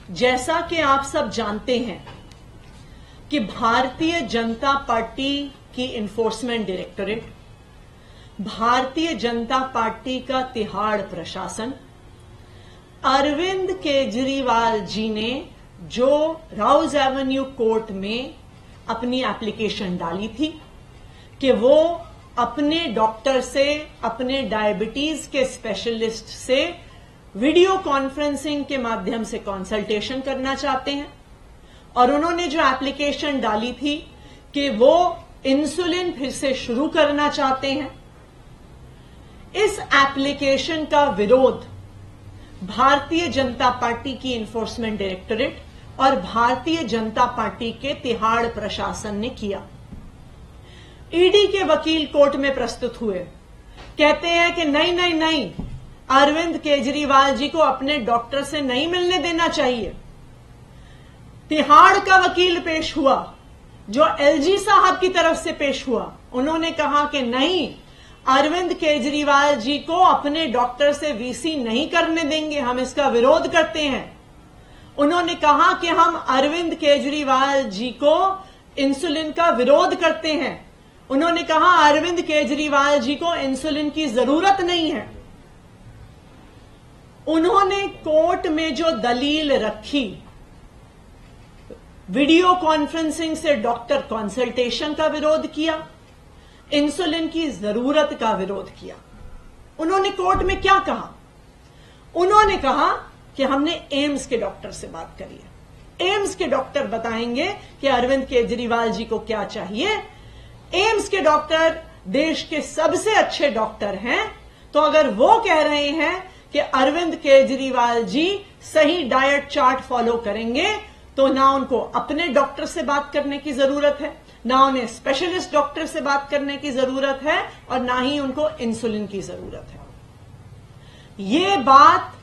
जैसा कि आप सब जानते हैं कि भारतीय जनता पार्टी की enforcement directorate, Bharatiya Janata party का तिहाड़ प्रशासन अरविंद केजरीवाल जी ने जो राउज एवेन्यू कोर्ट में अपनी एप्लीकेशन डाली थी कि वो अपने डॉक्टर से, अपने डायबिटीज के स्पेशलिस्ट से वीडियो कॉन्फ्रेंसिंग के माध्यम से कंसल्टेशन करना चाहते हैं, और उन्होंने जो एप्लीकेशन डाली थी कि वो इंसुलिन फिर से शुरू करना चाहते हैं, इस एप्लीकेशन का विरोध भारतीय जनता पार्टी की इन्फोर्समेंट डायरेक्टरेट और भारतीय जनता पार्टी के तिहाड़ प्रशासन ने किया। ईडी के वकील कोर्ट में प्रस्तुत हुए, कहते हैं कि नहीं, अरविंद केजरीवाल जी को अपने डॉक्टर से नहीं मिलने देना चाहिए। तिहाड़ का वकील पेश हुआ, जो एलजी साहब की तरफ से पेश हुआ, उन्होंने कहा कि नहीं, अरविंद केजरीवाल जी को अपने डॉक्टर से वीसी नहीं करने देंगे, हम इसका विरोध करते हैं। उन्होंने कहा कि हम अरविंद केजरीवाल जी को इंसुलिन का विरोध करते हैं। उन्होंने कहा अरविंद केजरीवाल जी को इंसुलिन की जरूरत नहीं है। उन्होंने कोर्ट में जो दलील रखी, वीडियो कॉन्फ्रेंसिंग से डॉक्टर कंसल्टेशन का विरोध किया, इंसुलिन की जरूरत का विरोध किया। उन्होंने कोर्ट में क्या कहा? उन्होंने कहा कि हमने एम्स के डॉक्टर से बात करी है, एम्स के डॉक्टर बताएंगे कि अरविंद केजरीवाल जी को क्या चाहिए। एम्स के डॉक्टर देश के सबसे अच्छे डॉक्टर हैं, तो अगर वो कह रहे हैं कि अरविंद केजरीवाल जी सही डाइट चार्ट फॉलो करेंगे, तो ना उनको अपने डॉक्टर से बात करने की जरूरत है, ना उन्हें स्पेशलिस्ट डॉक्टर से बात करने की जरूरत है, और ना ही उनको इंसुलिन की जरूरत है। ये बात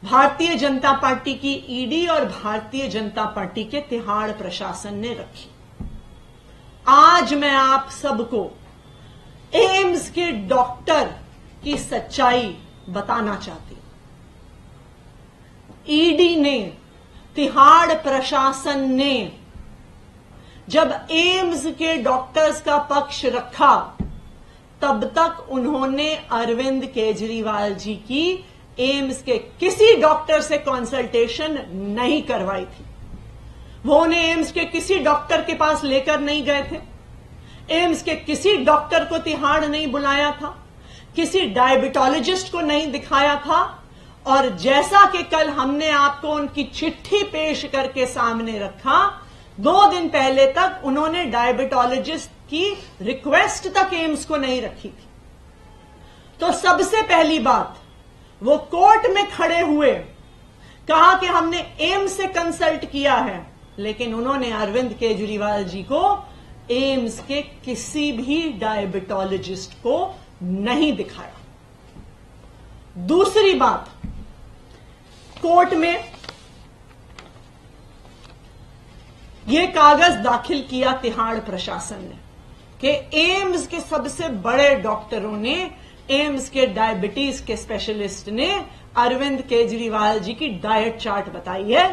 भारतीय जनता पार्टी की ईडी और भारतीय जनता पार्टी के तिहाड़ प्रशासन ने रखी। आज मैं आप सबको एम्स के डॉक्टर की सच्चाई बताना चाहती हूं। ईडी ने, तिहाड़ प्रशासन ने जब एम्स के डॉक्टर्स का पक्ष रखा, तब तक उन्होंने अरविंद केजरीवाल जी की एम्स के किसी डॉक्टर से कंसल्टेशन नहीं करवाई थी। वो उन्हें एम्स के किसी डॉक्टर के पास लेकर नहीं गए थे, एम्स के किसी डॉक्टर को तिहाड़ नहीं बुलाया था, किसी डायबिटोलॉजिस्ट को नहीं दिखाया था, और जैसा कि कल हमने आपको उनकी चिट्ठी पेश करके सामने रखा, 2 दिन पहले तक उन्होंने डायबिटोलॉजिस्ट की रिक्वेस्ट तक एम्स को नहीं रखी थी। तो सबसे पहली बात, वो कोर्ट में खड़े हुए कहा कि हमने एम्स से कंसल्ट किया है, लेकिन उन्होंने अरविंद केजरीवाल जी को एम्स के किसी भी डायबिटोलॉजिस्ट को नहीं दिखाया। दूसरी बात, कोर्ट में यह कागज दाखिल किया तिहाड़ प्रशासन ने कि एम्स के सबसे बड़े डॉक्टरों ने, एम्स के डायबिटीज के स्पेशलिस्ट ने अरविंद केजरीवाल जी की डाइट चार्ट बताई है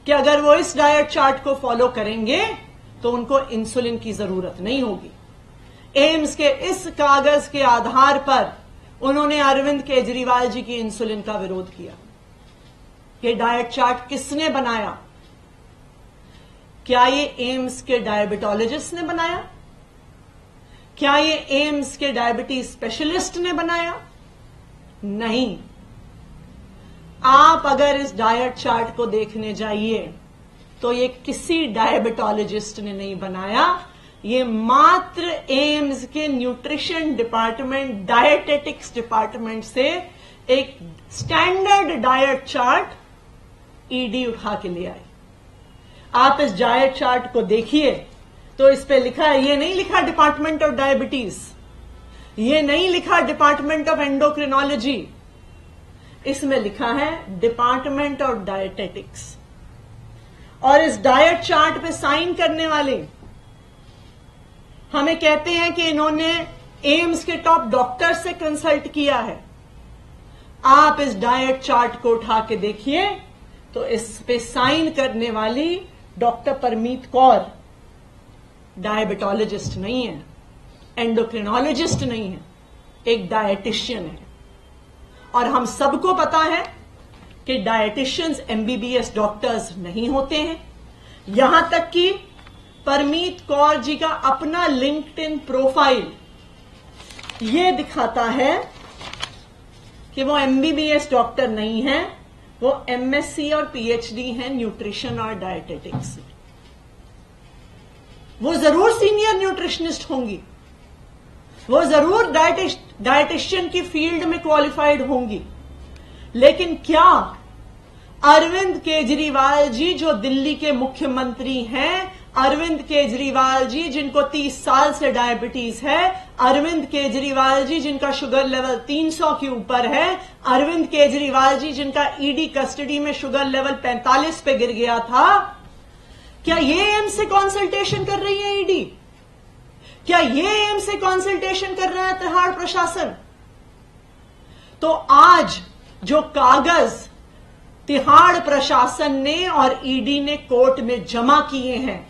कि अगर वो इस डाइट चार्ट को फॉलो करेंगे तो उनको इंसुलिन की जरूरत नहीं होगी। एम्स के इस कागज के आधार पर उन्होंने अरविंद केजरीवाल जी की इंसुलिन का विरोध किया। ये डाइट चार्ट किसने बनाया? क्या ये एम्स के डायबिटोलॉजिस्ट ने बनाया? क्या ये एम्स के डायबिटीज स्पेशलिस्ट ने बनाया? नहीं। आप अगर इस डाइट चार्ट को देखने जाइए तो ये किसी डायबिटोलॉजिस्ट ने नहीं बनाया, ये मात्र एम्स के न्यूट्रिशन डिपार्टमेंट, डायटेटिक्स डिपार्टमेंट से एक स्टैंडर्ड डाइट चार्ट ईडी उठा के ले आई। आप इस डाइट चार्ट को देखिए तो इस पे लिखा है, ये नहीं लिखा डिपार्टमेंट ऑफ डायबिटीज, ये नहीं लिखा डिपार्टमेंट ऑफ एंडोक्रिनोलॉजी, इसमें लिखा है डिपार्टमेंट ऑफ डायटेटिक्स। और इस डाइट चार्ट पे साइन करने वाले हमें कहते हैं कि इन्होंने एम्स के टॉप डॉक्टर से कंसल्ट किया है। आप इस डाइट चार्ट को उठा के देखिए तो इस पे साइन करने वाली डॉक्टर परमीत कौर डायबिटोलॉजिस्ट नहीं है, एंडोक्रिनोलॉजिस्ट नहीं है, एक डायटिशियन है। और हम सबको पता है कि डायटिशियंस एमबीबीएस डॉक्टर्स नहीं होते हैं। यहां तक कि परमीत कौर जी का अपना लिंक्डइन प्रोफाइल ये दिखाता है कि वो एमबीबीएस डॉक्टर नहीं है, वो एमएससी और पीएचडी है न्यूट्रिशन और डायटेटिक्स। वो जरूर सीनियर न्यूट्रिशनिस्ट होंगी, वो जरूर डायटिशियन की फील्ड में क्वालिफाइड होंगी, लेकिन क्या अरविंद केजरीवाल जी जो दिल्ली के मुख्यमंत्री हैं, अरविंद केजरीवाल जी जिनको 30 साल से डायबिटीज है, अरविंद केजरीवाल जी जिनका शुगर लेवल 300 के ऊपर है, अरविंद केजरीवाल जी जिनका ईडी कस्टडी में शुगर लेवल 45 पे गिर गया था, क्या ये एम्स से कंसल्टेशन कर रही है ईडी? क्या ये एम्स से कंसल्टेशन कर रहा है तिहाड़ प्रशासन? तो आज जो कागज तिहाड़ प्रशासन ने और ईडी ने कोर्ट में जमा किए हैं,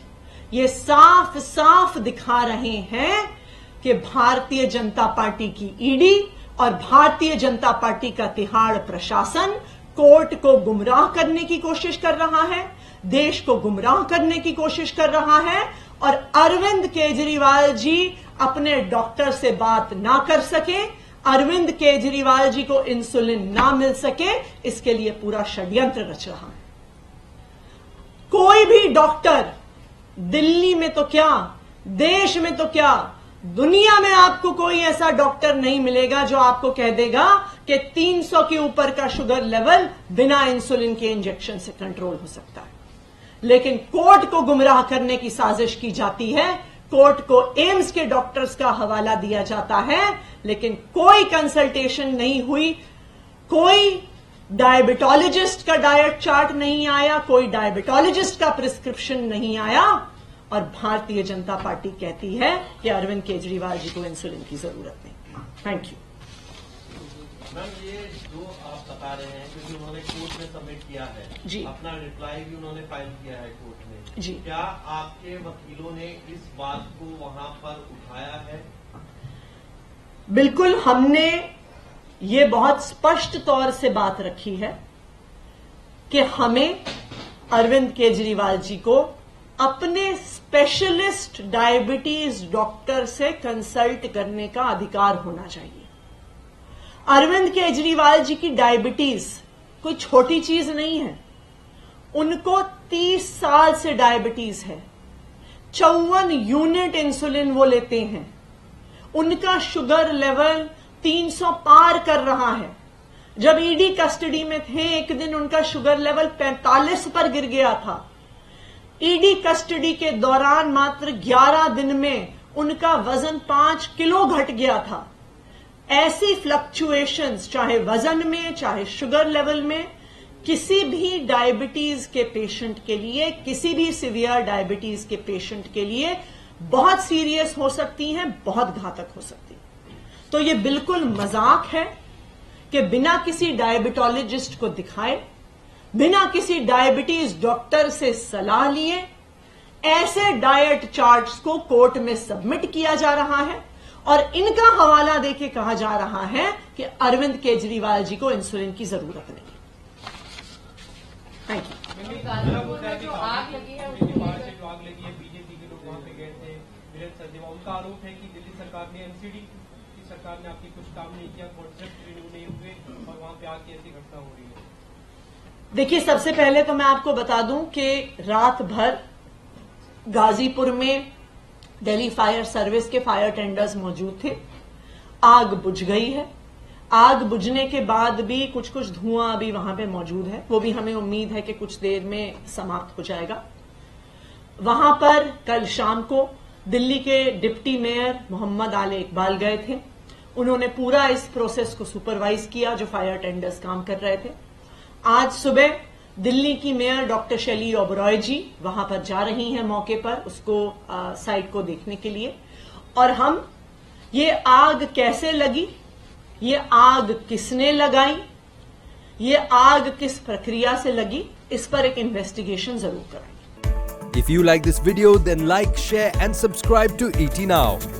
ये साफ साफ दिखा रहे हैं कि भारतीय जनता पार्टी की ईडी और भारतीय जनता पार्टी का तिहाड़ प्रशासन कोर्ट को गुमराह करने की कोशिश कर रहा है, देश को गुमराह करने की कोशिश कर रहा है, और अरविंद केजरीवाल जी अपने डॉक्टर से बात ना कर सके, अरविंद केजरीवाल जी को इंसुलिन ना मिल सके, इसके लिए पूरा षड्यंत्र रच रहा है। कोई भी डॉक्टर दिल्ली में तो क्या, देश में तो क्या, दुनिया में आपको कोई ऐसा डॉक्टर नहीं मिलेगा जो आपको कह देगा कि 300 के ऊपर का शुगर लेवल बिना इंसुलिन के इंजेक्शन से कंट्रोल हो सकता है। लेकिन कोर्ट को गुमराह करने की साजिश की जाती है, कोर्ट को एम्स के डॉक्टर्स का हवाला दिया जाता है, लेकिन कोई कंसल्टेशन नहीं हुई, कोई डायबिटोलॉजिस्ट का डाइट चार्ट नहीं आया, कोई डायबिटोलॉजिस्ट का प्रिस्क्रिप्शन नहीं आया, और भारतीय जनता पार्टी कहती है कि अरविंद केजरीवाल जी को इंसुलिन की जरूरत नहीं। Thank you. मैम, ये जो आप बता रहे हैं, क्योंकि उन्होंने कोर्ट में सबमिट किया है जी, अपना रिप्लाई भी उन्होंने फाइल किया है कोर्ट में जी, क्या आपके वकीलों ने इस बात को वहां पर उठाया है? बिल्कुल, हमने ये बहुत स्पष्ट तौर से बात रखी है कि हमें अरविंद केजरीवाल जी को अपने स्पेशलिस्ट डायबिटीज डॉक्टर से कंसल्ट करने का अधिकार होना चाहिए। अरविंद केजरीवाल जी की डायबिटीज कोई छोटी चीज नहीं है, उनको 30 साल से डायबिटीज है, 54 यूनिट इंसुलिन वो लेते हैं, उनका शुगर लेवल 300 पार कर रहा है। जब ईडी कस्टडी में थे, एक दिन उनका शुगर लेवल 45 पर गिर गया था। ईडी कस्टडी के दौरान मात्र 11 दिन में उनका वजन 5 किलो घट गया था। ऐसी फ्लक्चुएशंस, चाहे वजन में, चाहे शुगर लेवल में, किसी भी डायबिटीज के पेशेंट के लिए, किसी भी सीवियर डायबिटीज के पेशेंट के लिए बहुत सीरियस हो सकती हैं, बहुत घातक हो सकती हैं। तो ये बिल्कुल मजाक है कि बिना किसी डायबिटोलॉजिस्ट को दिखाए, बिना किसी डायबिटीज डॉक्टर से सलाह लिए, ऐसे डाइट चार्ट्स को कोर्ट में सबमिट किया जा रहा है और इनका हवाला देके कहा जा रहा है कि अरविंद केजरीवाल जी को इंसुलिन की जरूरत नहीं। Thank you. जो आग लगी है बीजेपी के लोग वहां पे गए थे, वीरेंद्र सचदेवा, उनका आरोप है कि दिल्ली सरकार ने, एमसीडी की सरकार ने आपकी कुछ काम नहीं किया, कॉन्सेप्ट रिन्यू नहीं हुए और वहां पे आके ऐसी घटना हो रही है। देखिए, सबसे पहले तो मैं आपको बता दूं कि रात भर गाजीपुर में दिल्ली फायर सर्विस के फायर टेंडर्स मौजूद थे। आग बुझ गई है। आग बुझने के बाद भी कुछ कुछ धुआं अभी वहां पे मौजूद है, वो भी हमें उम्मीद है कि कुछ देर में समाप्त हो जाएगा। वहां पर कल शाम को दिल्ली के डिप्टी मेयर मोहम्मद आले इकबाल गए थे। उन्होंने पूरा इस प्रोसेस को सुपरवाइज किया जो फायर टेंडर्स काम कर रहे थे। आज सुबह दिल्ली की मेयर डॉक्टर शैली ओबरॉय जी वहां पर जा रही हैं मौके पर, उसको साइट को देखने के लिए। और हम ये आग कैसे लगी, ये आग किसने लगाई, ये आग किस प्रक्रिया से लगी, इस पर एक इन्वेस्टिगेशन जरूर करें। If you like this video, then like, share and subscribe to ET Now.